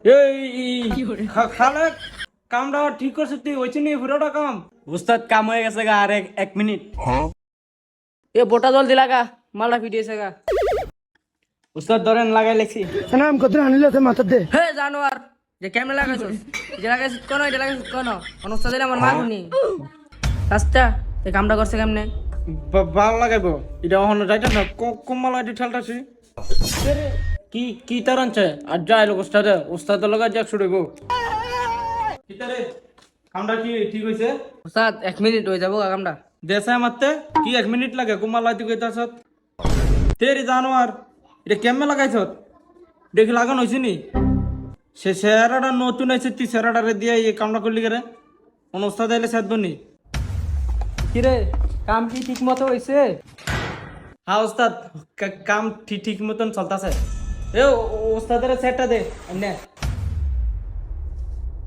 এই খালে কামটা ঠিক করছে তুই হয়েছে নি পুরোটা কাম? উস্তাদ কাম হয়ে গেছে গা, আর এক মিনিট। এ বোটা জল দিলাগা, মালটা ফিটিয়েছে গা। উস্তাদ ধরেন, লাগাই লেছি। নাম কত আনিলে তো মাথা দে হে জানোয়ার, যে কেমনে লাগাইছস? যে লাগাইছিস কোন, এটা লাগাইছিস কোন? অনুস্তাদ দিলে আমার মারুনি। রাস্তা এই কামটা করছে কেমনে? ভালো লাগাইবো এটা অহন যাইতে না কম্মাল আইডি ঠেলতাছি। কি কি তার আনছে আর যাই লোক ওস্তাদ লগা যাক ছুড়েবো। কিতারে কামটা কি ঠিক হইছে? উস্তাদ 1 মিনিট হয়ে যাবো কামটা। দেশে মারতে কি 1 মিনিট লাগে কম্মাল আইডি কইতাছত? তেরি জানোয়ার এটা কেমনে লাগাইছত? দেখি লাগানো হয়েছে নি? সে সেরাটা নতুন আছে, তুই সেরাটারে দিয়ে এই কামটা করলি করে অনুষ্ঠাদ এলে সাধব নি? কিরে, কাম কি ঠিক মতো হয়েছে? হ্যাঁ ওস্তাদ কাম ঠিক ঠিক মতন চলতেছে। এ ওস্তাদের সেটটা দে।